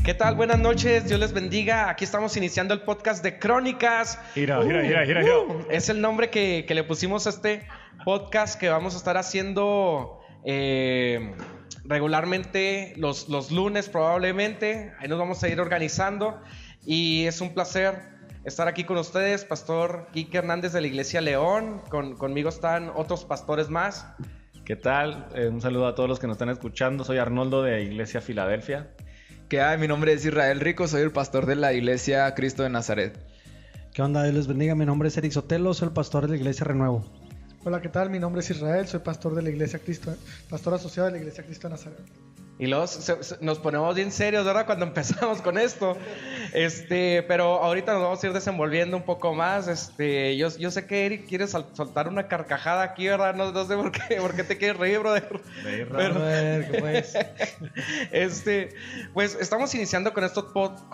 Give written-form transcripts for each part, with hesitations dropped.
¿Qué tal? Buenas noches, Dios les bendiga. Aquí estamos iniciando el podcast de Crónicas. Mira. Es el nombre que le pusimos a este podcast que vamos a estar haciendo regularmente los lunes probablemente. Ahí nos vamos a ir organizando y es un placer estar aquí con ustedes. Pastor Quique Hernández de la Iglesia León. Conmigo están otros pastores más. ¿Qué tal? Un saludo a todos los que nos están escuchando. Soy Arnoldo de Iglesia Filadelfia. ¿Qué hay? Mi nombre es Israel Rico, soy el pastor de la Iglesia Cristo de Nazaret. ¿Qué onda? Dios les bendiga. Mi nombre es Eric Sotelo, soy el pastor de la Iglesia Renuevo. Hola, ¿qué tal? Mi nombre es Israel, soy pastor de la Iglesia Cristo, pastor asociado de la Iglesia Cristo de Nazaret. Y luego nos ponemos bien serios, ¿verdad? Cuando empezamos con esto. Pero ahorita nos vamos a ir desenvolviendo un poco más. Yo sé que Eric quiere soltar una carcajada aquí, ¿verdad? No sé por qué te quieres reír, brother. Pues estamos iniciando con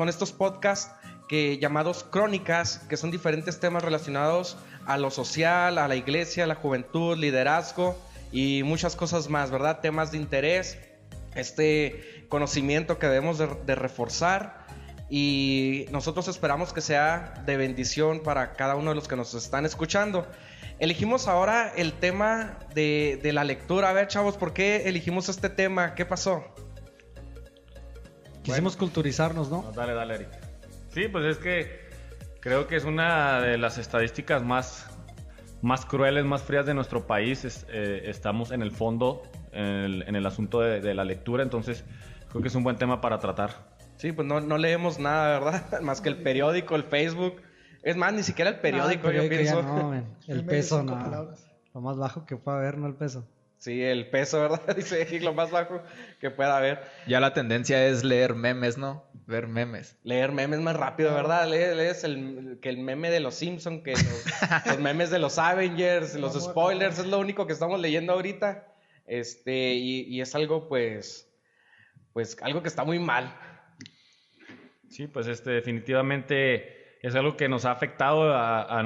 estos podcasts llamados Crónicas, que son diferentes temas relacionados a lo social, a la iglesia, a la juventud, liderazgo y muchas cosas más, ¿verdad? Temas de interés. Conocimiento que debemos de reforzar, y nosotros esperamos que sea de bendición para cada uno de los que nos están escuchando. Elegimos ahora el tema de la lectura. A ver, chavos, ¿por qué elegimos este tema? ¿Qué pasó? Quisimos culturizarnos, ¿no? Dale, Eric. Sí, pues es que creo que es una de las estadísticas más crueles, más frías de nuestro país. Estamos en el fondo, en el asunto de la lectura, entonces creo que es un buen tema para tratar. Sí, pues no leemos nada, ¿verdad? Más que el periódico, el Facebook. Es más, ni siquiera el periódico, yo pienso. El peso, no. Lo más bajo que pueda haber, no el peso. Sí, el peso, ¿verdad? Dice lo más bajo que pueda haber. Ya la tendencia es leer memes, ¿no? Ver memes. Leer memes más rápido, ¿verdad? Lees el meme de los Simpsons, que los memes de los Avengers, los spoilers, es lo único que estamos leyendo ahorita. Y es algo, pues algo que está muy mal. Sí, pues definitivamente es algo que nos ha afectado a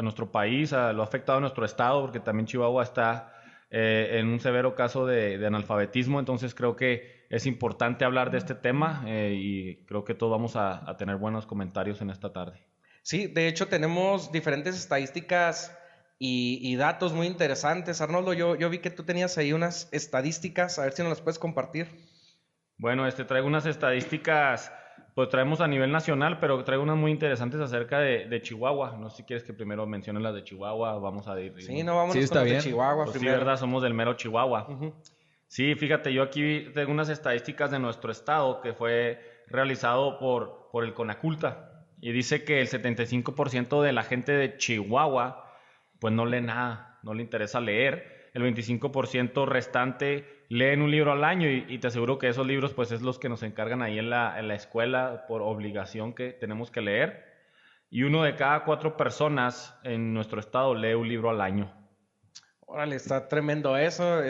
nuestro país, lo ha afectado a nuestro estado, porque también Chihuahua está en un severo caso de analfabetismo. Entonces creo que es importante hablar de este tema, y creo que todos vamos a tener buenos comentarios en esta tarde. Sí, de hecho tenemos diferentes estadísticas y datos muy interesantes. Arnoldo, yo vi que tú tenías ahí unas estadísticas, a ver si nos las puedes compartir. Bueno, traigo unas estadísticas, pues traemos a nivel nacional, pero traigo unas muy interesantes acerca de Chihuahua. No sé si quieres que primero mencione las de Chihuahua, vamos a ir. Sí, no, vámonos con las de Chihuahua pues primero. Sí, verdad, somos del mero Chihuahua. Uh-huh. Sí, fíjate, yo aquí tengo unas estadísticas de nuestro estado que fue realizado por el Conaculta, y dice que el 75% de la gente de Chihuahua pues no lee nada, no le interesa leer. El 25% restante leen un libro al año, y te aseguro que esos libros pues es los que nos encargan ahí en la escuela por obligación que tenemos que leer. Y 1 de cada 4 personas en nuestro estado lee un libro al año. Órale, está tremendo eso.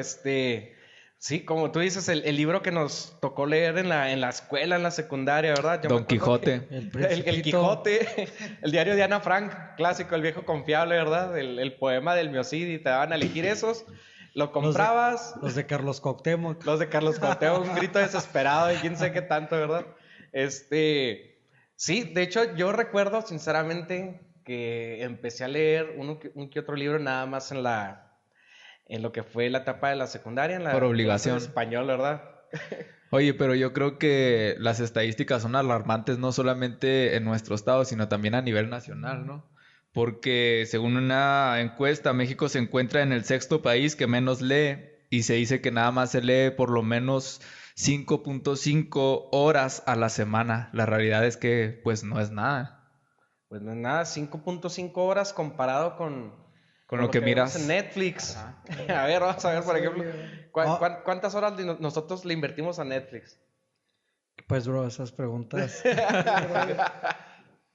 Sí, como tú dices, el libro que nos tocó leer en la escuela, en la secundaria, ¿verdad? Don Quijote. El Quijote, el diario de Ana Frank, clásico, el viejo confiable, ¿verdad? El poema del Miocid, y te daban a elegir esos. Lo comprabas. Los de Carlos Cuauhtémoc. Los de Carlos Cuauhtémoc, un grito desesperado y quién sé qué tanto, ¿verdad? Sí, de hecho, yo recuerdo sinceramente que empecé a leer un que otro libro nada más en lo que fue la etapa de la secundaria, por obligación. En español, ¿verdad? Oye, pero yo creo que las estadísticas son alarmantes no solamente en nuestro estado, sino también a nivel nacional, ¿no? Porque según una encuesta, México se encuentra en el 6º país que menos lee, y se dice que nada más se lee por lo menos 5.5 horas a la semana. La realidad es que pues no es nada. Pues no es nada, 5.5 horas comparado con lo que miras en Netflix. A ver, vamos a ver, por ejemplo, ¿cuántas horas nosotros le invertimos a Netflix? Pues, bro, esas preguntas.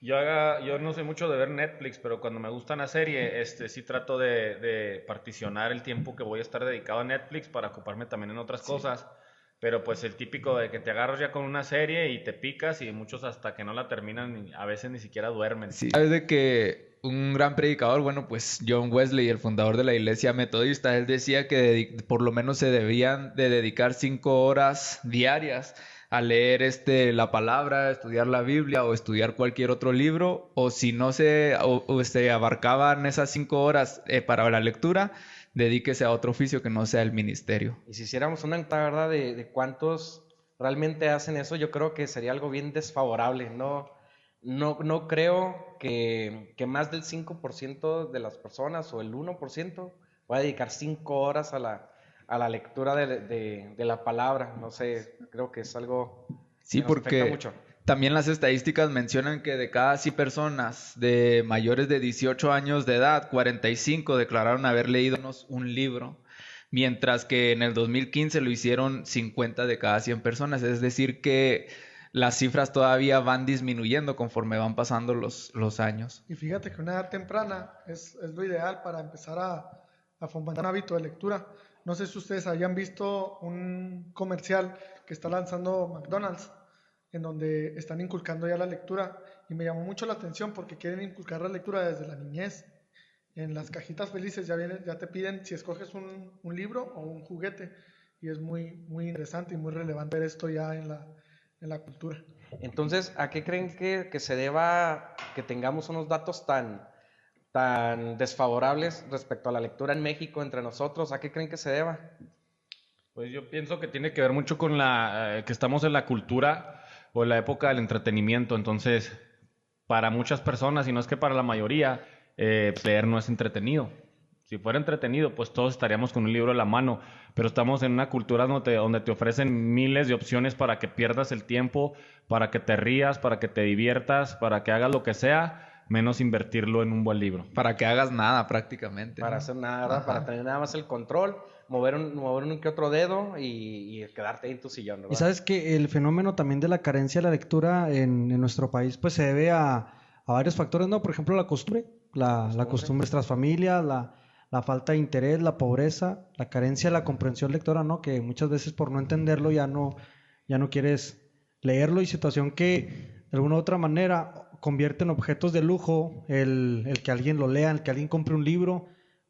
Yo no sé mucho de ver Netflix, pero cuando me gusta una serie, sí trato de particionar el tiempo que voy a estar dedicado a Netflix para ocuparme también en otras cosas. Pero pues el típico de que te agarras ya con una serie y te picas, y muchos hasta que no la terminan a veces ni siquiera duermen. Sí. ¿Sabes de que un gran predicador, bueno, pues John Wesley, el fundador de la iglesia metodista, él decía que por lo menos se debían de dedicar 5 horas diarias a leer la palabra, estudiar la Biblia o estudiar cualquier otro libro, o si no se abarcaban esas 5 horas para la lectura, dedíquese a otro oficio que no sea el ministerio. Y si hiciéramos una encuesta, ¿verdad? De cuántos realmente hacen eso, yo creo que sería algo bien desfavorable. No creo que más del 5% de las personas o el 1% va a dedicar 5 horas a la lectura de la palabra. No sé, creo que es algo Sí, que nos afecta porque mucho. también las estadísticas mencionan que de cada 100 personas de mayores de 18 años de edad, 45 declararon haber leído un libro, mientras que en el 2015 lo hicieron 50 de cada 100 personas. Es decir, que las cifras todavía van disminuyendo conforme van pasando los años. Y fíjate que una edad temprana es lo ideal para empezar a fomentar un hábito de lectura. No sé si ustedes habían visto un comercial que está lanzando McDonald's, en donde están inculcando ya la lectura, y me llamó mucho la atención porque quieren inculcar la lectura desde la niñez. En las cajitas felices ya te piden si escoges un libro o un juguete, y es muy, muy interesante y muy relevante ver esto ya en la cultura. Entonces, ¿a qué creen que se deba que tengamos unos datos tan desfavorables respecto a la lectura en México entre nosotros? ¿A qué creen que se deba? Pues yo pienso que tiene que ver mucho con que estamos en la cultura o en la época del entretenimiento. Entonces, para muchas personas, y no es que para la mayoría, leer no es entretenido. Si fuera entretenido, pues todos estaríamos con un libro en la mano, pero estamos en una cultura donde te ofrecen miles de opciones para que pierdas el tiempo, para que te rías, para que te diviertas, para que hagas lo que sea, menos invertirlo en un buen libro. Para que hagas nada prácticamente, Para ¿no? hacer nada, ¿verdad? Para tener nada más el control, mover un que otro dedo y quedarte ahí en tu sillón, ¿verdad? Y sabes que el fenómeno también de la carencia de la lectura en nuestro país pues se debe a varios factores, ¿no? Por ejemplo, la costumbre, la costumbre tras familia, la falta de interés, la pobreza, la carencia de la comprensión lectora, ¿no? Que muchas veces por no entenderlo ya no quieres leerlo, y situación que de alguna u otra manera convierte en objetos de lujo el que alguien lo lea, el que alguien compre un libro,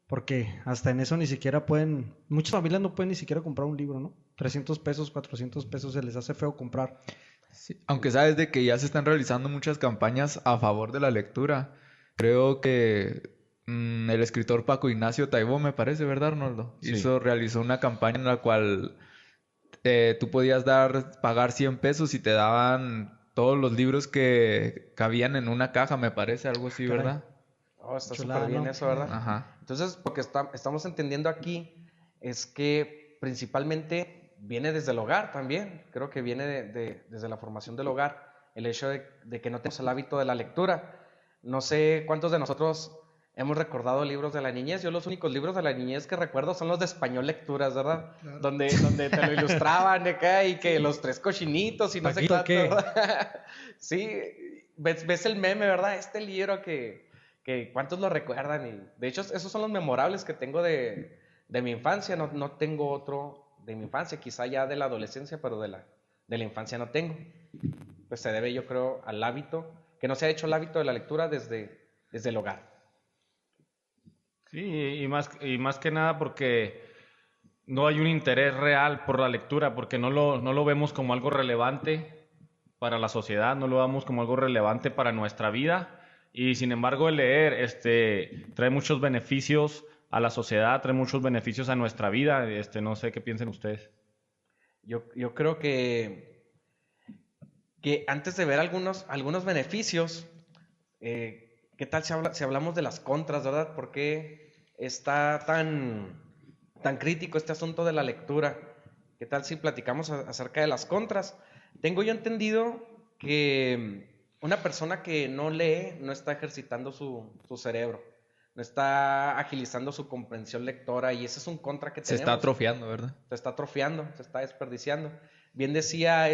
porque hasta en eso ni siquiera muchas familias no pueden ni siquiera comprar un libro, ¿no? 300 pesos, 400 pesos se les hace feo comprar. Sí, aunque sabes de que ya se están realizando muchas campañas a favor de la lectura. Creo que el escritor Paco Ignacio Taibo, me parece, ¿verdad, Arnoldo? Sí. Realizó una campaña en la cual tú podías pagar 100 pesos y te daban todos los libros que cabían en una caja, me parece, algo así, Caray. ¿verdad? Oh, está Chulada, súper bien ¿no? eso, ¿verdad? Ajá. Entonces, lo que estamos entendiendo aquí es que principalmente viene desde el hogar también. Creo que viene desde la formación del hogar, el hecho de que no tenemos el hábito de la lectura. No sé cuántos de nosotros hemos recordado libros de la niñez. Yo los únicos libros de la niñez que recuerdo son los de español lecturas, ¿verdad? Claro. Donde te lo ilustraban de acá y que los tres cochinitos y no sé ¿Paquito cuánto, qué? ¿verdad? Sí, ves el meme, ¿verdad? Este libro que cuántos lo recuerdan. Y de hecho, esos son los memorables que tengo de mi infancia. No tengo otro de mi infancia, quizá ya de la adolescencia, pero de la infancia no tengo. Pues se debe, yo creo, al hábito, que no se ha hecho el hábito de la lectura desde el hogar. Sí, y más que nada porque no hay un interés real por la lectura, porque no lo vemos como algo relevante para la sociedad, no lo vemos como algo relevante para nuestra vida, y sin embargo el leer trae muchos beneficios a la sociedad, trae muchos beneficios a nuestra vida. No sé qué piensen ustedes. Yo creo que antes de ver algunos beneficios, ¿qué tal si hablamos de las contras, verdad? ¿Por qué está tan crítico este asunto de la lectura? ¿Qué tal si platicamos acerca de las contras? Tengo yo entendido que una persona que no lee no está ejercitando su cerebro, no está agilizando su comprensión lectora, y ese es un contra que Se tenemos. está atrofiando, ¿verdad? Se está atrofiando, se está desperdiciando. Bien decía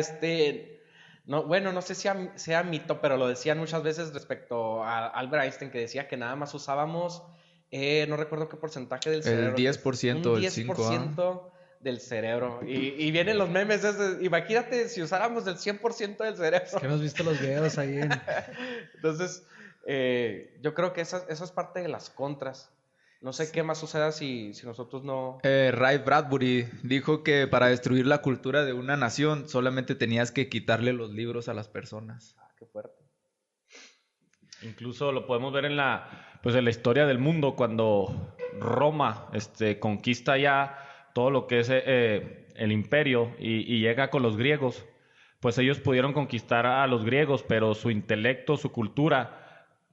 no sé si sea mito, pero lo decían muchas veces respecto a Albert Einstein, que decía que nada más usábamos, no recuerdo qué porcentaje del cerebro. El 10%, un el 10% del cerebro. Y vienen los memes, imagínate si usáramos el 100% del cerebro. Es que hemos visto los videos ahí Entonces, yo creo que eso es parte de las contras. No sé qué más suceda si nosotros no... Ray Bradbury dijo que para destruir la cultura de una nación solamente tenías que quitarle los libros a las personas. Qué fuerte. Incluso lo podemos ver pues en la historia del mundo, cuando Roma conquista ya todo lo que es el imperio y llega con los griegos. Pues ellos pudieron conquistar a los griegos, pero su intelecto, su cultura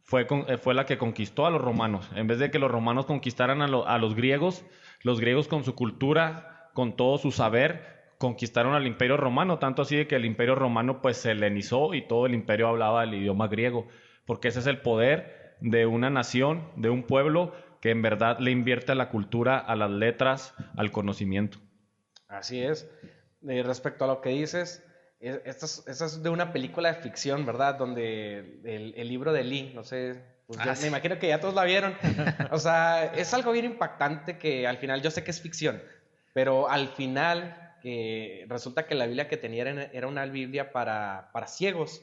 fue la que conquistó a los romanos. En vez de que los romanos conquistaran a los griegos con su cultura, con todo su saber, conquistaron al imperio romano, tanto así de que el imperio romano pues se helenizó y todo el imperio hablaba el idioma griego, porque ese es el poder de una nación, de un pueblo que en verdad le invierte a la cultura, a las letras, al conocimiento. Así es. Respecto a lo que dices, esta es de una película de ficción, ¿verdad? Donde el libro de Lee, no sé, pues me imagino que ya todos la vieron. O sea, es algo bien impactante que al final, yo sé que es ficción, pero al final que resulta que la Biblia que tenía era una Biblia para ciegos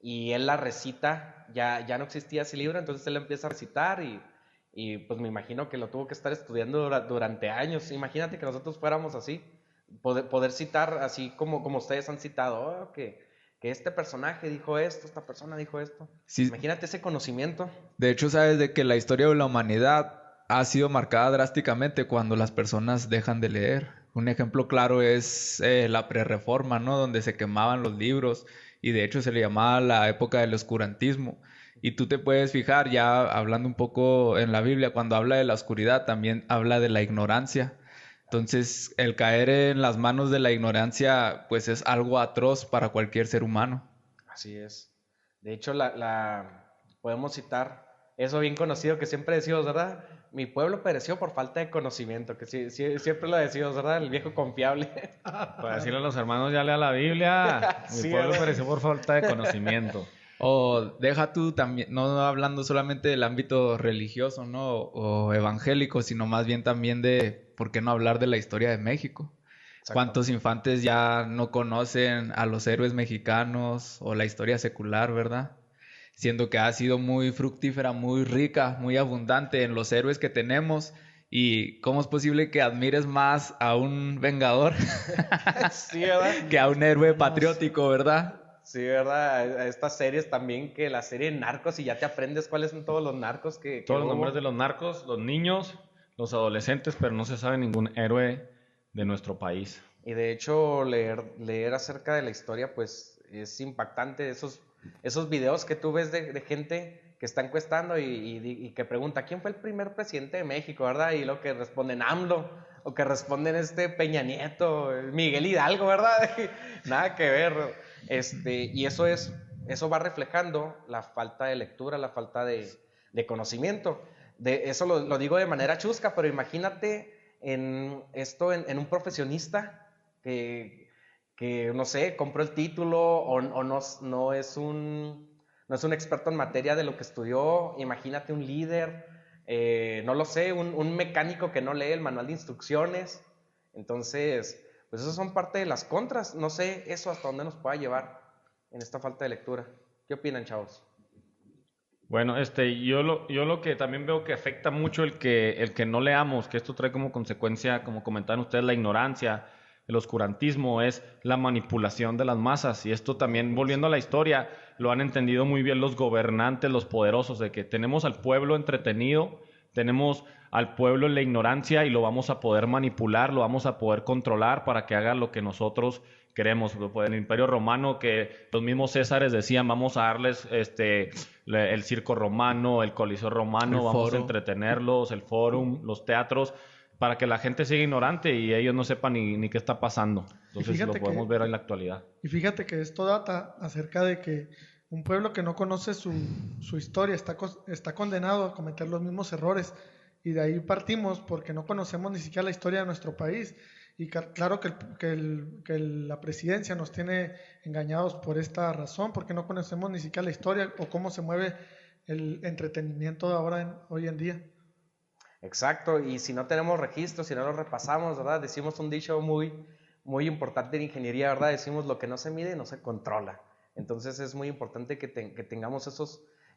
y él la recita, ya no existía ese libro, entonces él empieza a recitar y pues me imagino que lo tuvo que estar estudiando durante años. Imagínate que nosotros fuéramos así. Poder citar así como ustedes han citado, que este personaje dijo esto, esta persona dijo esto. Sí. Imagínate ese conocimiento. De hecho, sabes de que la historia de la humanidad ha sido marcada drásticamente cuando las personas dejan de leer. Un ejemplo claro es la prerreforma, ¿no? Donde se quemaban los libros y de hecho se le llamaba la época del oscurantismo. Y tú te puedes fijar, ya hablando un poco en la Biblia, cuando habla de la oscuridad, también habla de la ignorancia. Entonces, el caer en las manos de la ignorancia, pues es algo atroz para cualquier ser humano. Así es. De hecho, podemos citar eso bien conocido que siempre decimos, ¿verdad? Mi pueblo pereció por falta de conocimiento, que siempre lo decimos, ¿verdad? El viejo confiable. Para decirle a los hermanos, ya lea la Biblia, mi Sí, pueblo ¿verdad? pereció por falta de conocimiento. O deja tú también, no hablando solamente del ámbito religioso, ¿no? O evangélico, sino más bien también de, ¿por qué no hablar de la historia de México? Exacto. ¿Cuántos infantes ya no conocen a los héroes mexicanos o la historia secular, verdad? Siendo que ha sido muy fructífera, muy rica, muy abundante en los héroes que tenemos. ¿Y cómo es posible que admires más a un vengador Sí, ¿verdad? que a un héroe patriótico, verdad? Sí, ¿verdad? A estas series también, que la serie Narcos, y ya te aprendes cuáles son todos los narcos que Todos los hubo. nombres de los narcos, los niños, los adolescentes, pero no se sabe ningún héroe de nuestro país. Y de hecho, leer acerca de la historia, pues es impactante. Esos videos que tú ves de gente que está encuestando y que pregunta, ¿quién fue el primer presidente de México, verdad? Y lo que responden AMLO, o que responden Peña Nieto, Miguel Hidalgo, ¿verdad? Nada que ver. Y eso va reflejando la falta de lectura, la falta de conocimiento. Eso lo digo de manera chusca, pero imagínate en un profesionista que no sé, compró el título o no es un experto en materia de lo que estudió. Imagínate un líder, no lo sé, un mecánico que no lee el manual de instrucciones. Entonces, pues eso son parte de las contras. No sé eso hasta dónde nos pueda llevar en esta falta de lectura. ¿Qué opinan, chavos? Bueno, yo lo que también veo que afecta mucho el que no leamos, que esto trae como consecuencia, como comentaron ustedes, la ignorancia, el oscurantismo, es la manipulación de las masas. Y esto también, volviendo a la historia, lo han entendido muy bien los gobernantes, los poderosos, de que tenemos al pueblo entretenido, tenemos al pueblo en la ignorancia y lo vamos a poder manipular, lo vamos a poder controlar para que haga lo que nosotros queremos. En el Imperio Romano, que los mismos Césares decían, vamos a darles el circo romano, el coliseo romano, vamos a entretenerlos, el fórum, los teatros, para que la gente siga ignorante y ellos no sepan ni qué está pasando. Entonces lo podemos ver en la actualidad. Y fíjate que esto data acerca de que un pueblo que no conoce su historia está condenado a cometer los mismos errores. Y de ahí partimos porque no conocemos ni siquiera la historia de nuestro país. Y claro que la presidencia nos tiene engañados por esta razón, porque no conocemos ni siquiera la historia o cómo se mueve el entretenimiento hoy en día. Exacto, y si no tenemos registros, si no lo repasamos, ¿verdad? Decimos un dicho muy, muy importante en ingeniería, ¿verdad? Decimos lo que no se mide no se controla. Entonces es muy importante que tengamos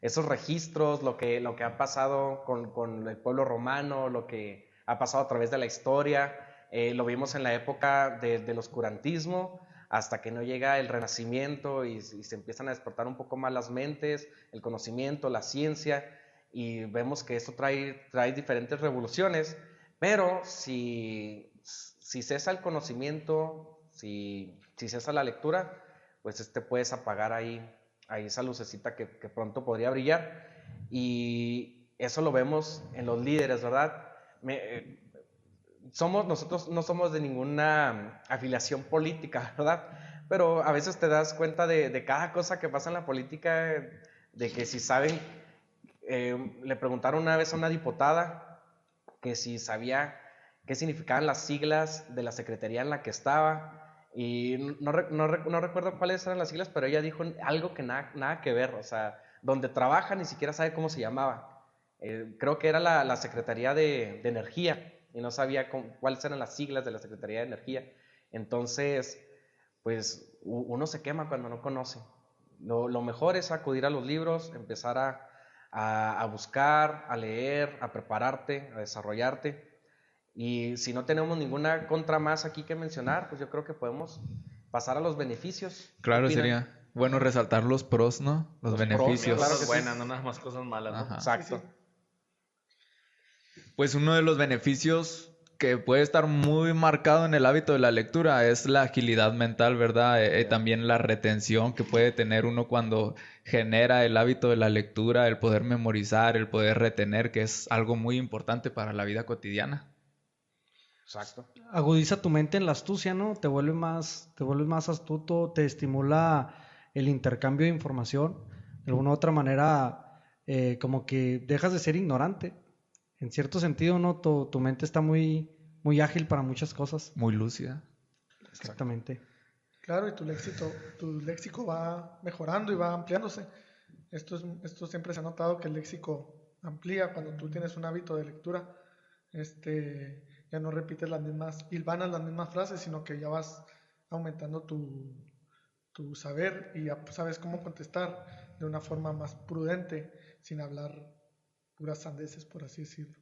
esos registros, lo que ha pasado con el pueblo romano, lo que ha pasado a través de la historia. Lo vimos en la época del oscurantismo, hasta que no llega el Renacimiento y se empiezan a despertar un poco más las mentes, el conocimiento, la ciencia, y vemos que esto trae diferentes revoluciones, pero si cesa el conocimiento, si cesa la lectura, pues puedes apagar ahí esa lucecita que pronto podría brillar, y eso lo vemos en los líderes, ¿verdad? Nosotros no somos de ninguna afiliación política, ¿verdad? Pero a veces te das cuenta de cada cosa que pasa en la política, de que si saben, le preguntaron una vez a una diputada que si sabía qué significaban las siglas de la secretaría en la que estaba, y no recuerdo cuáles eran las siglas, pero ella dijo algo que nada que ver, o sea, donde trabaja ni siquiera sabe cómo se llamaba. Creo que era la Secretaría de Energía, y no sabía cuáles eran las siglas de la Secretaría de Energía. Entonces, pues uno se quema cuando no conoce. Lo mejor es acudir a los libros, empezar a buscar, a leer, a prepararte, a desarrollarte. Y si no tenemos ninguna contra más aquí que mencionar, pues yo creo que podemos pasar a los beneficios. Claro, sería bueno resaltar los pros, ¿no? Los beneficios. Claro, cosas buenas, no nada más cosas malas, ¿no? Ajá. Exacto. Sí, sí. Pues uno de los beneficios que puede estar muy marcado en el hábito de la lectura es la agilidad mental, ¿verdad? También la retención que puede tener uno cuando genera el hábito de la lectura, el poder memorizar, el poder retener, que es algo muy importante para la vida cotidiana. Exacto. Agudiza tu mente en la astucia, ¿no? Te vuelve más astuto, te estimula el intercambio de información. De alguna u otra manera, como que dejas de ser ignorante. En cierto sentido, ¿no? Tu mente está muy, muy ágil para muchas cosas. Muy lúcida. Exactamente. Claro, y tu léxico va mejorando y va ampliándose. Esto siempre se ha notado que el léxico amplía cuando tú tienes un hábito de lectura. Ya no repites hilvanas las mismas frases, sino que ya vas aumentando tu saber y ya sabes cómo contestar de una forma más prudente, sin hablar puras sandeces, por así decirlo.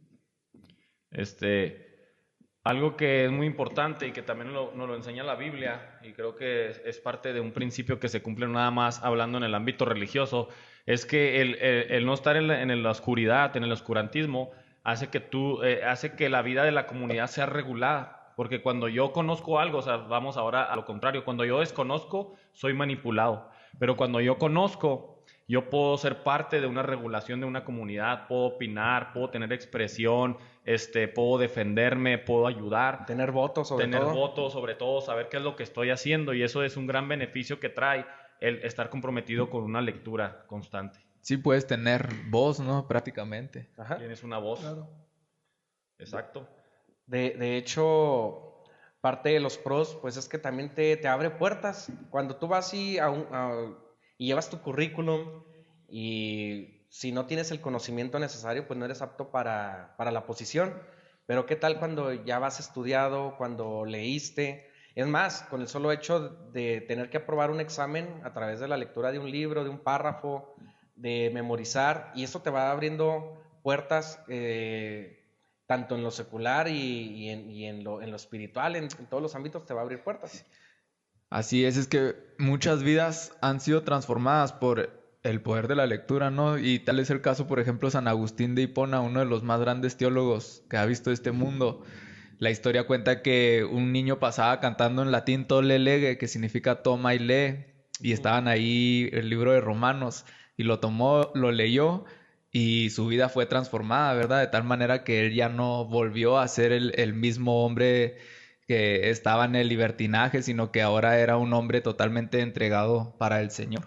Algo que es muy importante y que también nos lo enseña la Biblia, y creo que es parte de un principio que se cumple nada más hablando en el ámbito religioso, es que el no estar en la oscuridad, en el oscurantismo, hace que la vida de la comunidad sea regulada. Porque cuando yo conozco algo, o sea, vamos ahora a lo contrario, cuando yo desconozco, soy manipulado. Pero cuando yo conozco, yo puedo ser parte de una regulación de una comunidad, puedo opinar, puedo tener expresión, puedo defenderme, puedo ayudar. Tener votos sobre todo, saber qué es lo que estoy haciendo, y eso es un gran beneficio que trae el estar comprometido con una lectura constante. Sí, puedes tener voz, ¿no? Prácticamente. Ajá. Tienes una voz. Claro. Exacto. De hecho, parte de los pros, pues es que también te abre puertas. Cuando tú vas y llevas tu currículum, y si no tienes el conocimiento necesario, pues no eres apto para la posición. Pero ¿qué tal cuando ya vas estudiado, cuando leíste? Es más, con el solo hecho de tener que aprobar un examen a través de la lectura de un libro, de un párrafo, de memorizar, y eso te va abriendo puertas, tanto en lo secular y en lo espiritual, en todos los ámbitos te va a abrir puertas. Así es que muchas vidas han sido transformadas por el poder de la lectura, ¿no? Y tal es el caso, por ejemplo, San Agustín de Hipona, uno de los más grandes teólogos que ha visto este mundo. La historia cuenta que un niño pasaba cantando en latín Tolle lege, que significa toma y lee, y estaban ahí el libro de Romanos, y lo tomó, lo leyó, y su vida fue transformada, ¿verdad? De tal manera que él ya no volvió a ser el mismo hombre que estaba en el libertinaje, sino que ahora era un hombre totalmente entregado para el Señor.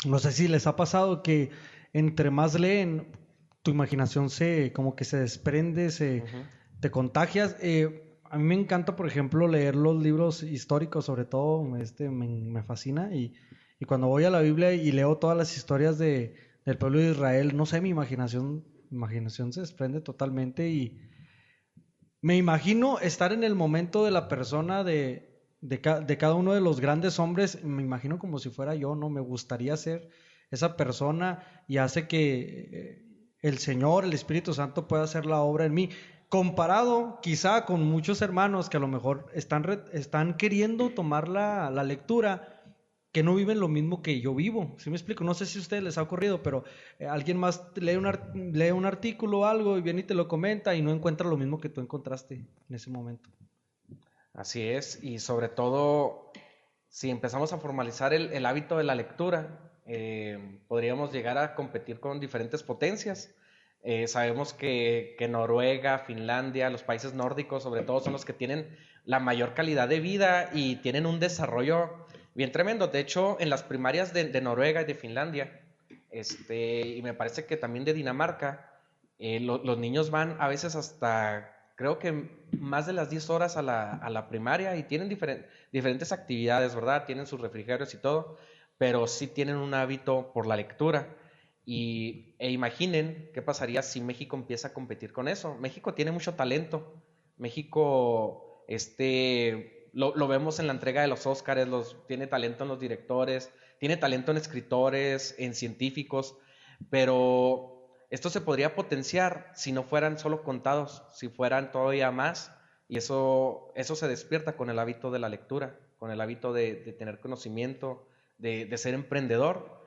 No sé si les ha pasado que entre más leen, tu imaginación como que se desprende, te contagias. A mí me encanta, por ejemplo, leer los libros históricos, sobre todo, me fascina. Y cuando voy a la Biblia y leo todas las historias del pueblo de Israel, no sé, mi imaginación se desprende totalmente, y me imagino estar en el momento de la persona de cada uno de los grandes hombres. Me imagino como si fuera yo, ¿no? Me gustaría ser esa persona y hace que el Señor, el Espíritu Santo pueda hacer la obra en mí. Comparado quizá con muchos hermanos que a lo mejor están queriendo tomar la lectura, que no viven lo mismo que yo vivo. ¿Sí me explico? No sé si a ustedes les ha ocurrido, pero alguien más lee un artículo o algo y viene y te lo comenta y no encuentra lo mismo que tú encontraste en ese momento. Así es, y sobre todo, si empezamos a formalizar el hábito de la lectura, podríamos llegar a competir con diferentes potencias. Sabemos que Noruega, Finlandia, los países nórdicos, sobre todo, son los que tienen la mayor calidad de vida y tienen un desarrollo bien tremendo. De hecho, en las primarias de Noruega y de Finlandia, y me parece que también de Dinamarca, los niños van a veces hasta, creo que más de las 10 horas a la primaria y tienen diferentes actividades, ¿verdad? Tienen sus refrigerios y todo, pero sí tienen un hábito por la lectura. E imaginen qué pasaría si México empieza a competir con eso. México tiene mucho talento. México, lo vemos en la entrega de los Óscares, tiene talento en los directores, tiene talento en escritores, en científicos, pero esto se podría potenciar si no fueran solo contados, si fueran todavía más, y eso se despierta con el hábito de la lectura, con el hábito de tener conocimiento, de ser emprendedor.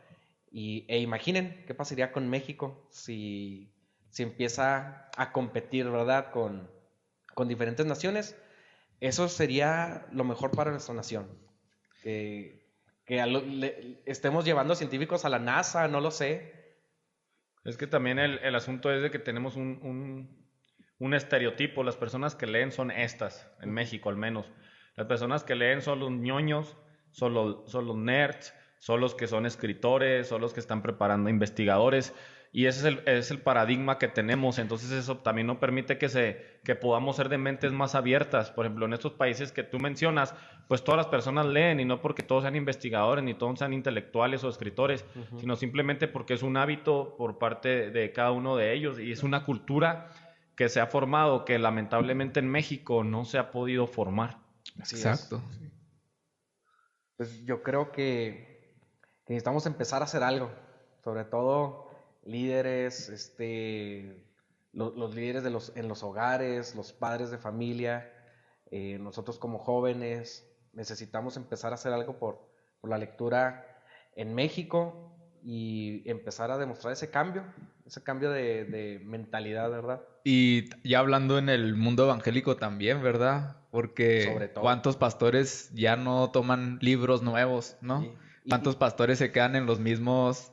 E imaginen qué pasaría con México si empieza a competir, ¿verdad?, con diferentes naciones. Eso sería lo mejor para nuestra nación. Que estemos llevando científicos a la NASA, no lo sé. Es que también el asunto es de que tenemos un estereotipo. Las personas que leen son estas, en México al menos. Las personas que leen son los ñoños, son los nerds, son los que son escritores, son los que están preparando investigadores, y ese es el paradigma que tenemos. Entonces eso también no permite que podamos ser de mentes más abiertas. Por ejemplo, en estos países que tú mencionas, pues todas las personas leen, y no porque todos sean investigadores ni todos sean intelectuales o escritores, sino simplemente porque es un hábito por parte de cada uno de ellos, y es una cultura que se ha formado, que lamentablemente en México no se ha podido formar. Así Exacto. es. Pues yo creo que necesitamos empezar a hacer algo, sobre todo líderes, los líderes en los hogares, los padres de familia, nosotros como jóvenes necesitamos empezar a hacer algo por la lectura en México y empezar a demostrar ese cambio de mentalidad, ¿verdad? Y ya hablando en el mundo evangélico también, ¿verdad? Sobre Porque todo. ¿cuántos pastores ya no toman libros nuevos, no? ¿Cuántos pastores se quedan en los mismos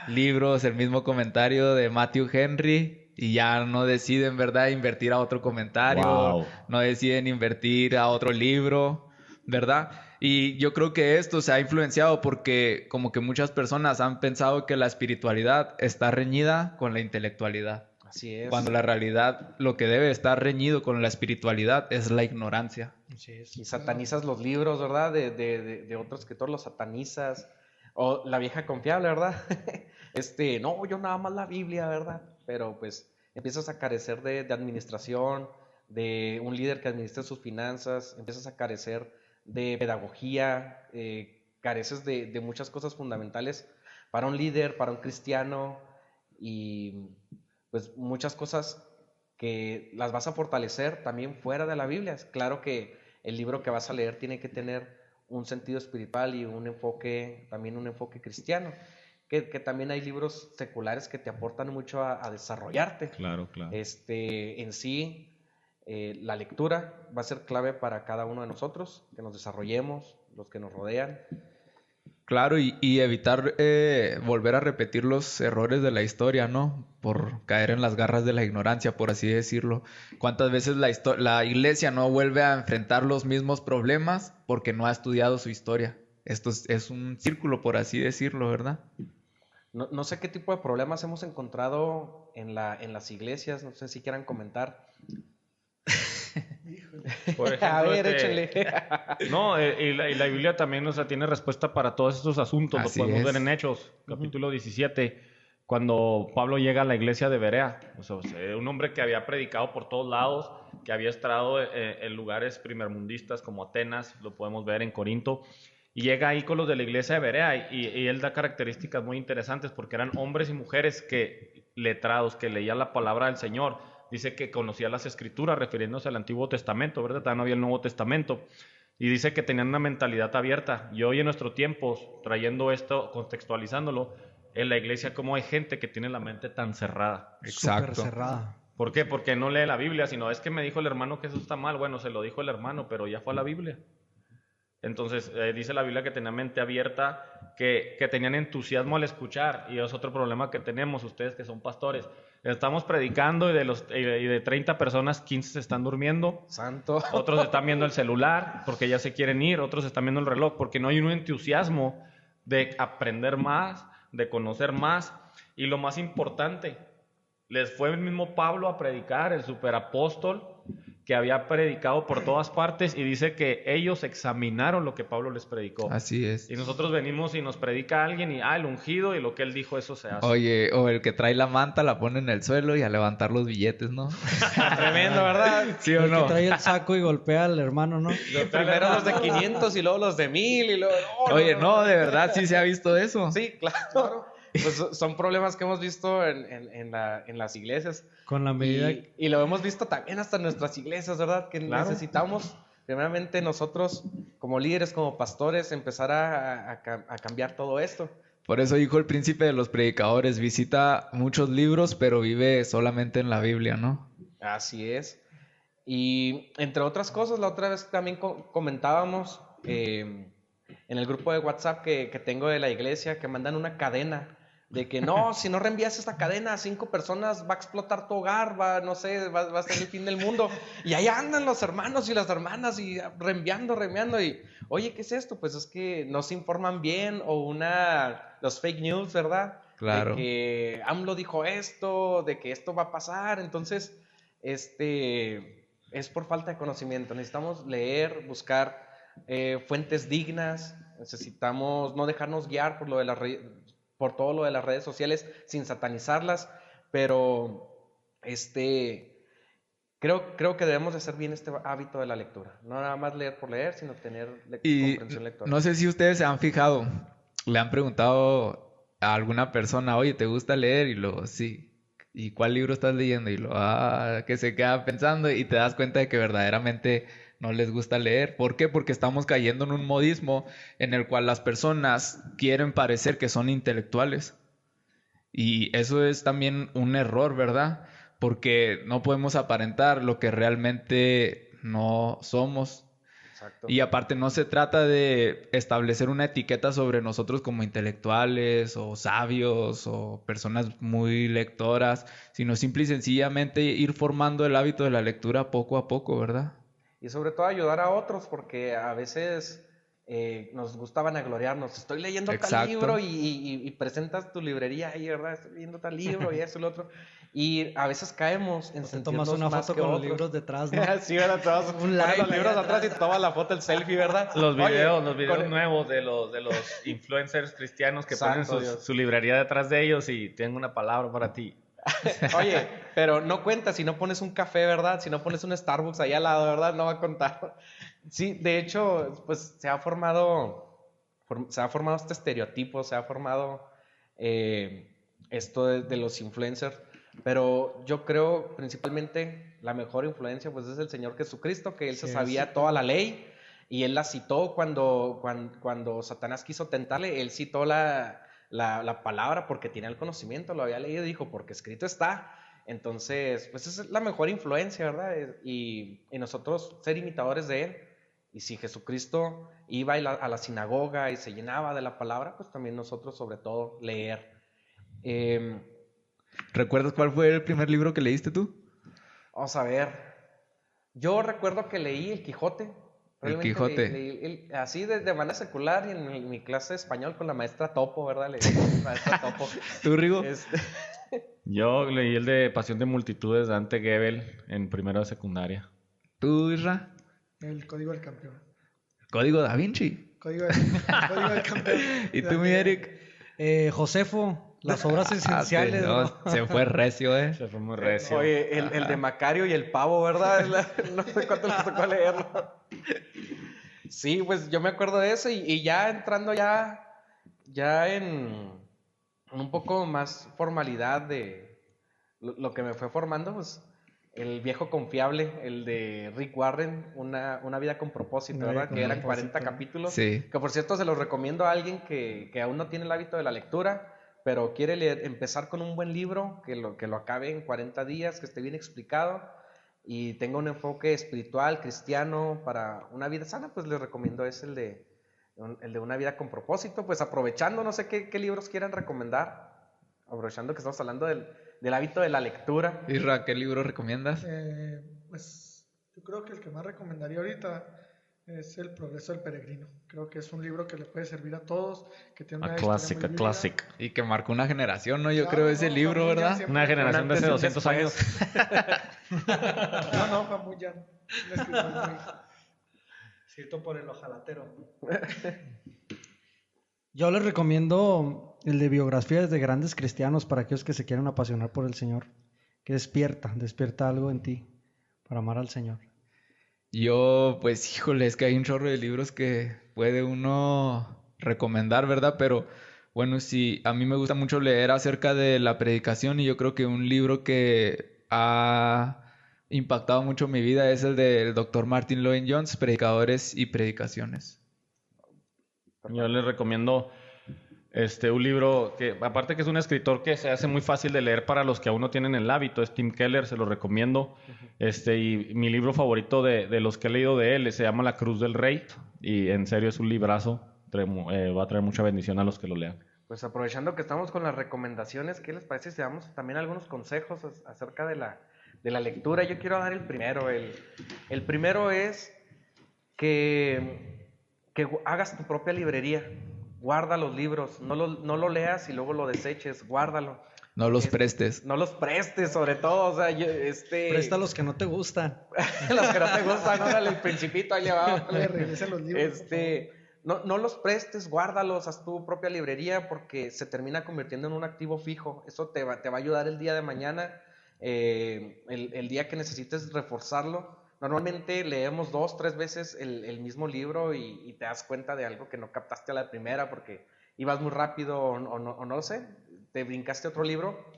libros, el mismo comentario de Matthew Henry, y ya no deciden, ¿verdad?, invertir a otro comentario, Wow. no deciden invertir a otro libro, ¿verdad? Y yo creo que esto se ha influenciado porque como que muchas personas han pensado que la espiritualidad está reñida con la intelectualidad. Así es. Cuando la realidad, lo que debe estar reñido con la espiritualidad es la ignorancia. Así es. Y satanizas los libros, ¿verdad? De otros escritores, los satanizas. O la vieja confiable, ¿verdad? No, yo nada más la Biblia, ¿verdad? Pero pues empiezas a carecer de administración, de un líder que administre sus finanzas, empiezas a carecer de pedagogía, careces de muchas cosas fundamentales para un líder, para un cristiano, y pues muchas cosas que las vas a fortalecer también fuera de la Biblia. Es claro que el libro que vas a leer tiene que tener un sentido espiritual y también un enfoque cristiano, que también hay libros seculares que te aportan mucho a desarrollarte. Claro, claro. En sí, la lectura va a ser clave para cada uno de nosotros, que nos desarrollemos, los que nos rodean. Claro, y evitar volver a repetir los errores de la historia, ¿no? Por caer en las garras de la ignorancia, por así decirlo. ¿Cuántas veces la iglesia no vuelve a enfrentar los mismos problemas porque no ha estudiado su historia? Esto es un círculo, por así decirlo, ¿verdad? No sé qué tipo de problemas hemos encontrado en las iglesias, no sé si quieran comentar. Por ejemplo, a ver, échenle. No, y la Biblia también, o sea, tiene respuesta para todos estos asuntos. Así Lo podemos es. ver en Hechos, capítulo 17, cuando Pablo llega a la iglesia de Berea. O sea, un hombre que había predicado por todos lados, que había estado en lugares primermundistas como Atenas, lo podemos ver en Corinto, Y llega ahí con los de la iglesia de Berea y él da características muy interesantes porque eran hombres y mujeres letrados, que leían la palabra del Señor. Dice que conocía las escrituras, refiriéndose al Antiguo Testamento, ¿verdad? Todavía no había el Nuevo Testamento. Y dice que tenían una mentalidad abierta. Y hoy en nuestro tiempo, trayendo esto, contextualizándolo, en la iglesia como hay gente que tiene la mente tan cerrada. Súper cerrada. ¿Por qué? Porque no lee la Biblia, sino es que me dijo el hermano que eso está mal. Bueno, se lo dijo el hermano, pero ya fue a la Biblia. Entonces, dice la Biblia que tenían mente abierta, que tenían entusiasmo al escuchar. Y es otro problema que tenemos, ustedes que son pastores. Estamos predicando y de 30 personas, 15 se están durmiendo. Santo. Otros están viendo el celular porque ya se quieren ir. Otros están viendo el reloj porque no hay un entusiasmo de aprender más, de conocer más. Y lo más importante, les fue el mismo Pablo a predicar, el superapóstol, que había predicado por todas partes, y dice que ellos examinaron lo que Pablo les predicó. Así es. Y nosotros venimos y nos predica alguien y el ungido, y lo que él dijo, eso se hace. Oye, o el que trae la manta la pone en el suelo y a levantar los billetes, ¿no? Tremendo, ¿verdad? ¿Sí o El no? que trae el saco y golpea al hermano, ¿no? Primero los de 500 y luego los de 1000 y luego... Oye, no, de verdad sí se ha visto eso. Sí, claro. Pues son problemas que hemos visto en las iglesias. Con la medida... Y lo hemos visto también hasta en nuestras iglesias, ¿verdad? Que Claro. necesitamos, primeramente nosotros, como líderes, como pastores, empezar a cambiar todo esto. Por eso dijo el príncipe de los predicadores, visita muchos libros, pero vive solamente en la Biblia, ¿no? Así es. Y entre otras cosas, la otra vez también comentábamos en el grupo de WhatsApp que tengo de la iglesia, que mandan una cadena de que no, si no reenvías esta cadena a 5 personas va a explotar tu hogar, va a ser el fin del mundo. Y ahí andan los hermanos y las hermanas y reenviando. Y, oye, ¿qué es esto? Pues es que no se informan bien, o los fake news, ¿verdad? Claro. De que AMLO dijo esto, de que esto va a pasar. Entonces, es por falta de conocimiento. Necesitamos leer, buscar fuentes dignas. Necesitamos no dejarnos guiar por todo lo de las redes sociales sin satanizarlas, pero creo que debemos de hacer bien este hábito de la lectura. No nada más leer por leer, sino tener comprensión lectora. No sé si ustedes se han fijado, le han preguntado a alguna persona, oye, ¿te gusta leer? Y luego, sí. ¿Y cuál libro estás leyendo? Y luego, que se queda pensando y te das cuenta de que verdaderamente no les gusta leer. ¿Por qué? Porque estamos cayendo en un modismo en el cual las personas quieren parecer que son intelectuales. Y eso es también un error, ¿verdad? Porque no podemos aparentar lo que realmente no somos. Exacto. Y aparte no se trata de establecer una etiqueta sobre nosotros como intelectuales o sabios o personas muy lectoras, sino simple y sencillamente ir formando el hábito de la lectura poco a poco, ¿verdad? Y sobre todo ayudar a otros, porque a veces nos gusta vanagloriarnos. Estoy leyendo tal Exacto. libro y presentas tu librería ahí, ¿verdad? Estoy leyendo tal libro y eso y lo otro. Y a veces caemos en Te sentirnos tomas una más foto que con los otros. libros detrás, ¿no? Sí, ¿verdad? Te vas Un pones like los libros ahí atrás y te tomas la foto, el selfie, ¿verdad? Los videos con- nuevos de los influencers cristianos que Santo ponen Dios. su librería detrás de ellos y tienen una palabra para ti. Oye, pero no cuenta si no pones un café, ¿verdad? Si no pones un Starbucks ahí al lado, ¿verdad? No va a contar. Sí, de hecho, pues se ha formado este estereotipo, se ha formado esto de los influencers, pero yo creo principalmente la mejor influencia pues es el Señor Jesucristo, que Él se Sí, sabía sí. toda la ley y Él la citó cuando Satanás quiso tentarle, Él citó la palabra porque tenía el conocimiento, lo había leído y dijo, porque escrito está. Entonces, pues esa es la mejor influencia, ¿verdad? Y nosotros ser imitadores de Él. Y si Jesucristo iba a la sinagoga y se llenaba de la palabra, pues también nosotros sobre todo leer. ¿Recuerdas cuál fue el primer libro que leíste tú? Vamos a ver. Yo recuerdo que leí El Quijote. El Realmente Quijote. leí así de manera secular y en mi clase de español con la maestra Topo, ¿verdad? Leí con la maestra Topo. ¿Tú, Rigo? Yo leí el de Pasión de Multitudes de Dante Gebel en primero de secundaria. ¿Tú, Isra? El código del campeón. Código Da Vinci. Código del campeón. ¿Y tú, mi Eric? Josefo, las obras esenciales. No, ¿no? se fue recio, Se fue muy recio. Oye, el de Macario y el pavo, ¿verdad? No sé cuánto les tocó leerlo. Sí, pues yo me acuerdo de eso y ya entrando ya en un poco más formalidad de lo que me fue formando, pues el viejo confiable, el de Rick Warren, una vida con propósito, Una vida ¿verdad? con Que eran propósito. 40 capítulos, Sí. que por cierto se los recomiendo a alguien que aún no tiene el hábito de la lectura, pero quiere empezar con un buen libro, que lo acabe en 40 días, que esté bien explicado y tenga un enfoque espiritual, cristiano, para una vida sana, pues les recomiendo es el de una vida con propósito, pues aprovechando, no sé qué libros quieran recomendar, aprovechando que estamos hablando del hábito de la lectura. Isra, ¿qué libro recomiendas? Pues yo creo que el que más recomendaría ahorita es El progreso del peregrino. Creo que es un libro que le puede servir a todos, que tiene una A historia classic, muy a vívida. classic. Y que marcó una generación, ¿no? Yo Claro, creo ese no, libro, Famuyian ¿verdad? siempre- Una generación de hace Antes y 200 años. después. No, Famuyian, un escritor muy... Escrito por el ojalatero. Yo les recomiendo el de biografías de grandes cristianos para aquellos que se quieran apasionar por el Señor. Que despierta algo en ti para amar al Señor. Yo, pues, híjole, es que hay un chorro de libros que puede uno recomendar, ¿verdad? Pero bueno, sí, a mí me gusta mucho leer acerca de la predicación y yo creo que un libro que ha impactado mucho mi vida es el del Dr. Martin Lloyd-Jones, Predicadores y Predicaciones. Yo les recomiendo un libro que, aparte que es un escritor que se hace muy fácil de leer para los que aún no tienen el hábito, es Tim Keller, se lo recomiendo. Y mi libro favorito de los que he leído de él se llama La Cruz del Rey y en serio es un librazo, va a traer mucha bendición a los que lo lean. Pues aprovechando que estamos con las recomendaciones, ¿qué les parece si damos también algunos consejos acerca de la lectura? Yo quiero dar el primero. El primero es que hagas tu propia librería. Guarda los libros, no lo leas y luego lo deseches, guárdalo. No los prestes. No los prestes, sobre todo, o sea, Presta los que no te gustan. los que no te gustan, órale, el Principito, ahí le va. Le regresen los libros, por favor. No los prestes, guárdalos, haz tu propia librería porque se termina convirtiendo en un activo fijo. Eso te va a ayudar el día de mañana, el día que necesites reforzarlo. Normalmente leemos 2, 3 veces el mismo libro y te das cuenta de algo que no captaste a la primera porque ibas muy rápido o no lo sé, te brincaste otro libro,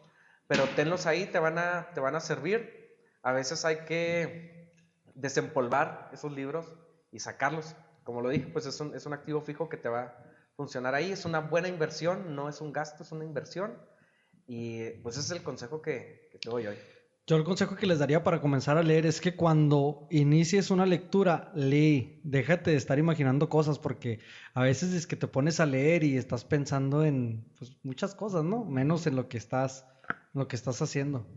pero tenlos ahí, te van a servir. A veces hay que desempolvar esos libros y sacarlos. Como lo dije, pues es un activo fijo que te va a funcionar ahí. Es una buena inversión, no es un gasto, es una inversión. Y pues ese es el consejo que te doy hoy. Yo el consejo que les daría para comenzar a leer es que cuando inicies una lectura, lee. Déjate de estar imaginando cosas porque a veces es que te pones a leer y estás pensando en pues, muchas cosas, ¿no? Menos en lo que estás haciendo.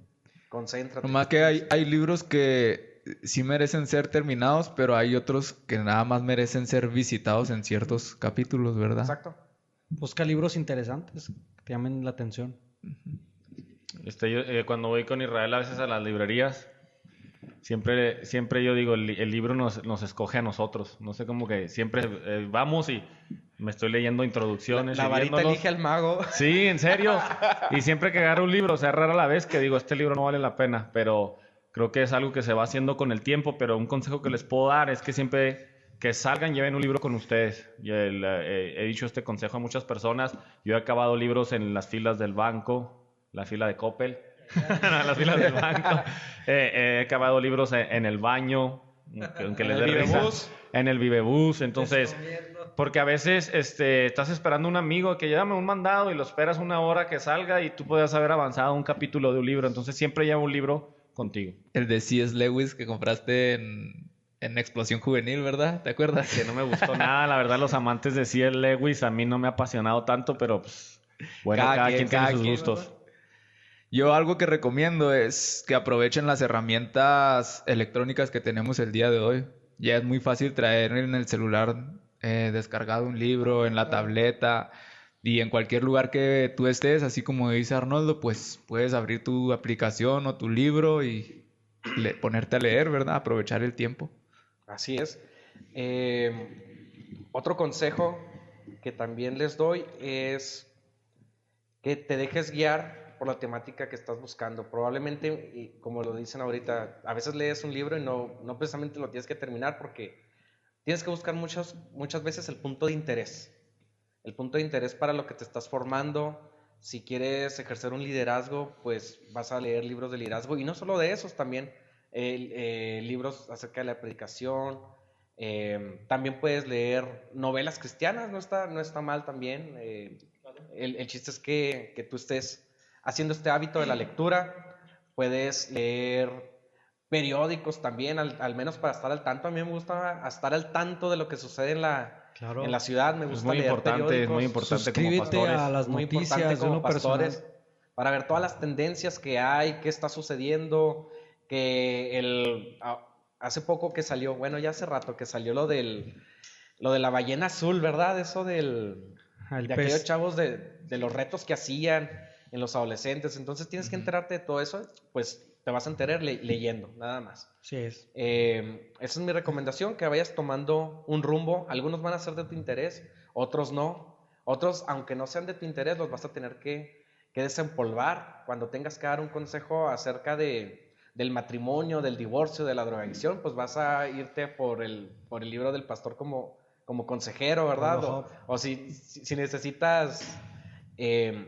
Concéntrate. Nomás que hay libros que sí merecen ser terminados, pero hay otros que nada más merecen ser visitados en ciertos capítulos, ¿verdad? Exacto. Busca libros interesantes que te llamen la atención. Cuando voy con Israel a veces a las librerías, siempre yo digo, el libro nos escoge a nosotros. No sé, como que siempre vamos y me estoy leyendo introducciones. La y varita viéndolos. elige al mago. Sí, en serio. Y siempre que agarro un libro, o sea, rara la vez que digo, este libro no vale la pena, pero creo que es algo que se va haciendo con el tiempo, pero un consejo que les puedo dar es que siempre que salgan lleven un libro con ustedes. He dicho este consejo a muchas personas. Yo he acabado libros en las filas del banco, la fila de Coppel, las filas del banco. He acabado libros en el baño, aunque les dé risa. En el Vivebús, entonces... Porque a veces estás esperando un amigo que llame un mandado y lo esperas una hora que salga y tú puedes haber avanzado un capítulo de un libro. Entonces siempre lleva un libro contigo. El de C.S. Lewis que compraste en Explosión Juvenil, ¿verdad? ¿Te acuerdas? Que no me gustó nada. La verdad, los amantes de C.S. Lewis a mí no me ha apasionado tanto, pero pues, bueno, cada quien tiene sus gustos. ¿Verdad? Yo algo que recomiendo es que aprovechen las herramientas electrónicas que tenemos el día de hoy. Ya es muy fácil traer en el celular descargado un libro, en la tableta y en cualquier lugar que tú estés, así como dice Arnoldo, pues puedes abrir tu aplicación o tu libro y ponerte a leer, ¿verdad? Aprovechar el tiempo. Así es. Otro consejo que también les doy es que te dejes guiar por la temática que estás buscando. Probablemente, como lo dicen ahorita, a veces lees un libro y no precisamente lo tienes que terminar porque tienes que buscar muchas veces el punto de interés. El punto de interés para lo que te estás formando. Si quieres ejercer un liderazgo, pues vas a leer libros de liderazgo. Y no solo de esos, también libros acerca de la predicación. También puedes leer novelas cristianas, no está mal también. El chiste es que tú estés haciendo este hábito de la lectura. Puedes leer periódicos también, al menos para estar al tanto. A mí me gusta estar al tanto de lo que sucede en la ciudad. Me gusta leer periódicos. Es muy importante como Suscríbete pastores. a las Muy noticias importante de como uno pastores personal. para ver todas las tendencias que hay, qué está sucediendo, hace poco que salió, bueno, ya hace rato que salió lo de la ballena azul, ¿verdad? Eso de aquellos chavos de los retos que hacían en los adolescentes. Entonces tienes que enterarte de todo eso, pues te vas a enterar leyendo, nada más. Sí es. Esa es mi recomendación, que vayas tomando un rumbo. Algunos van a ser de tu interés, otros no. Otros, aunque no sean de tu interés, los vas a tener que desempolvar. Cuando tengas que dar un consejo acerca del matrimonio, del divorcio, de la drogadicción, pues vas a irte por el libro del pastor como consejero, ¿verdad? O si necesitas,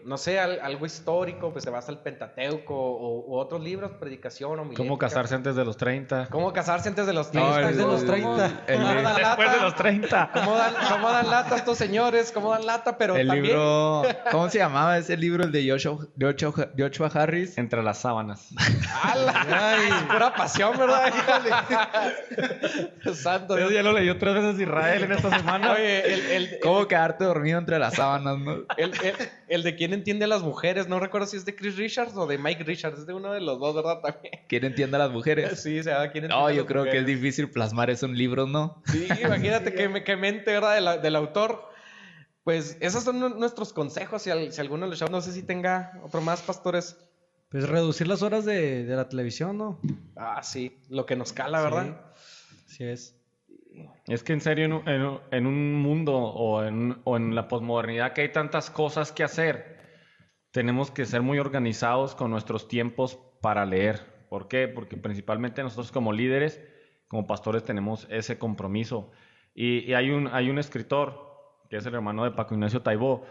no sé, algo histórico, pues te vas al Pentateuco o otros libros, predicación o ¿Cómo casarse antes de los 30? ¿Cómo casarse antes de los 30? No, Después de los 30. Después de los 30. ¿Cómo dan lata estos señores? ¿Cómo dan lata? Pero El también... libro, ¿cómo se llamaba ese libro? El de Joshua Harris. Entre las sábanas. ¡Hala! Es pura pasión, ¿verdad? Híjole. Santo. Eso ya lo leyó 3 veces Israel en esta semana. Oye, ¿Cómo quedarte dormido entre las sábanas, no? el de quién entiende a las mujeres, no recuerdo si es de Chris Richards o de Mike Richards, es de uno de los dos, ¿verdad? También. ¿Quién entiende a las mujeres? Sí, o sea, ¿quién entiende No, a yo las creo que es mujeres? difícil plasmar eso en libros, ¿no? Sí, imagínate que mente, ¿verdad? Del autor. Pues esos son nuestros consejos. Si alguno los no sé si tenga otro más, pastores. Pues reducir las horas de la televisión, ¿no? Ah, sí, lo que nos cala, ¿verdad? Sí es. Es que en serio, en un mundo o en la posmodernidad que hay tantas cosas que hacer, tenemos que ser muy organizados con nuestros tiempos para leer. ¿Por qué? Porque principalmente nosotros como líderes, como pastores, tenemos ese compromiso. Y hay un escritor, que es el hermano de Paco Ignacio Taibó,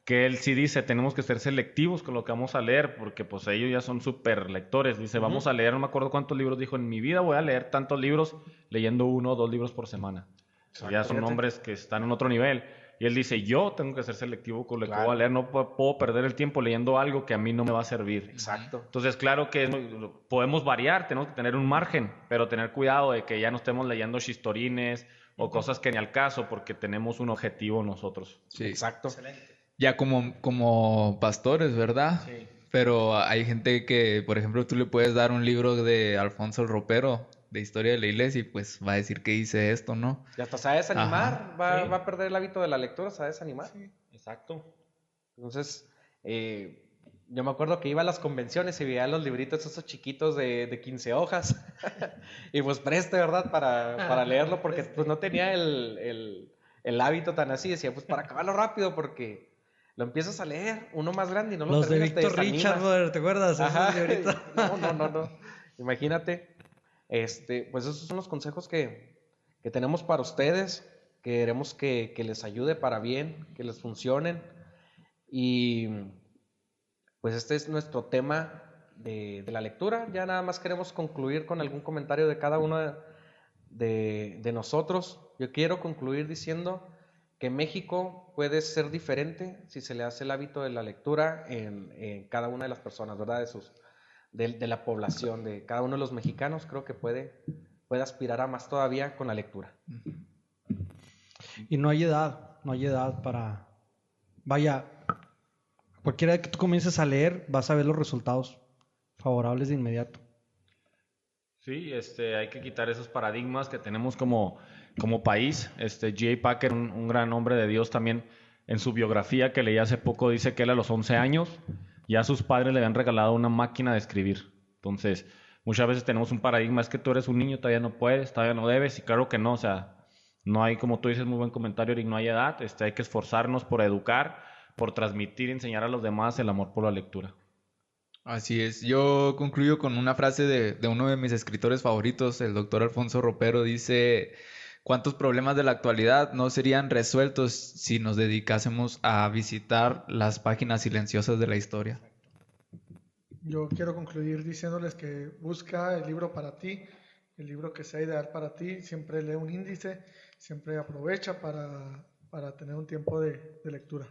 que él sí dice, tenemos que ser selectivos con lo que vamos a leer, porque pues ellos ya son súper lectores. Dice, vamos a leer, no me acuerdo cuántos libros dijo, en mi vida voy a leer tantos libros, leyendo 1 o 2 libros por semana. Exacto, ya son fíjate. hombres que están en otro nivel. Y él dice, yo tengo que ser selectivo con lo que voy a leer, no puedo perder el tiempo leyendo algo que a mí no me va a servir. Exacto. Entonces, claro que podemos variar, tenemos que tener un margen, pero tener cuidado de que ya no estemos leyendo chistorines o cosas que ni al caso, porque tenemos un objetivo nosotros. Sí. Exacto. Ya como pastores, ¿verdad? Sí. Pero hay gente que, por ejemplo, tú le puedes dar un libro de Alfonso el Ropero, de historia de la iglesia, y pues va a decir que hice esto, ¿no? Y hasta se va a desanimar, Ajá. va a perder el hábito de la lectura, se va a desanimar. Exacto. Entonces, yo me acuerdo que iba a las convenciones y veía los libritos esos chiquitos de 15 hojas. Y pues preste, ¿verdad? Para leerlo, porque pues no tenía el hábito tan así. Decía, pues para acabarlo rápido, porque lo empiezas a leer, uno más grande y no lo Los de terminas, te Víctor desanimas. Richard, brother, ¿te acuerdas? Ajá. Esos libritos. No. Imagínate. Pues esos son los consejos que tenemos para ustedes. Queremos que les ayude para bien, que les funcionen. Y pues este es nuestro tema de la lectura. Ya nada más queremos concluir con algún comentario de cada uno de nosotros. Yo quiero concluir diciendo que México puede ser diferente si se le hace el hábito de la lectura en cada una de las personas, ¿verdad? De la población, de cada uno de los mexicanos. Creo que puede aspirar a más todavía con la lectura. Y no hay edad para... Vaya, cualquiera que tú comiences a leer, vas a ver los resultados favorables de inmediato. Sí, hay que quitar esos paradigmas que tenemos como país. J. Packer, un gran hombre de Dios también, en su biografía que leí hace poco, dice que él a los 11 años ya sus padres le habían regalado una máquina de escribir. Entonces, muchas veces tenemos un paradigma, es que tú eres un niño, todavía no puedes, todavía no debes, y claro que no, o sea, no hay, como tú dices, muy buen comentario, Eric, no hay edad, hay que esforzarnos por educar, por transmitir y enseñar a los demás el amor por la lectura. Así es. Yo concluyo con una frase de uno de mis escritores favoritos, el doctor Alfonso Ropero. Dice, ¿Cuántos problemas de la actualidad no serían resueltos si nos dedicásemos a visitar las páginas silenciosas de la historia? Yo quiero concluir diciéndoles que busca el libro para ti, el libro que sea ideal para ti. Siempre lee un índice, siempre aprovecha para tener un tiempo de lectura.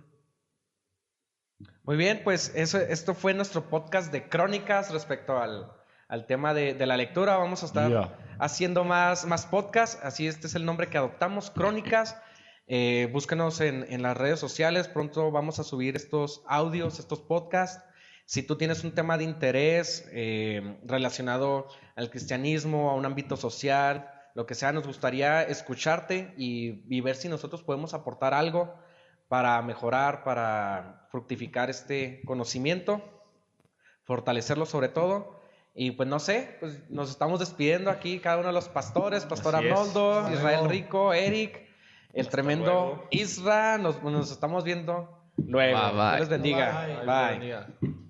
Muy bien, pues esto fue nuestro podcast de crónicas respecto al tema de la lectura. Vamos a estar haciendo más podcasts, así este es el nombre que adoptamos, crónicas. Búscanos en las redes sociales, pronto vamos a subir estos audios, estos podcasts. Si tú tienes un tema de interés relacionado al cristianismo, a un ámbito social, lo que sea, nos gustaría escucharte y ver si nosotros podemos aportar algo para mejorar, para fructificar este conocimiento, fortalecerlo sobre todo. Y pues no sé, pues nos estamos despidiendo aquí, cada uno de los pastores, Pastor Arnoldo, Israel Rico, Eric, el Hasta tremendo luego. Isra, nos estamos viendo luego. Bye, bye. Dios les bendiga. Bye. Bye.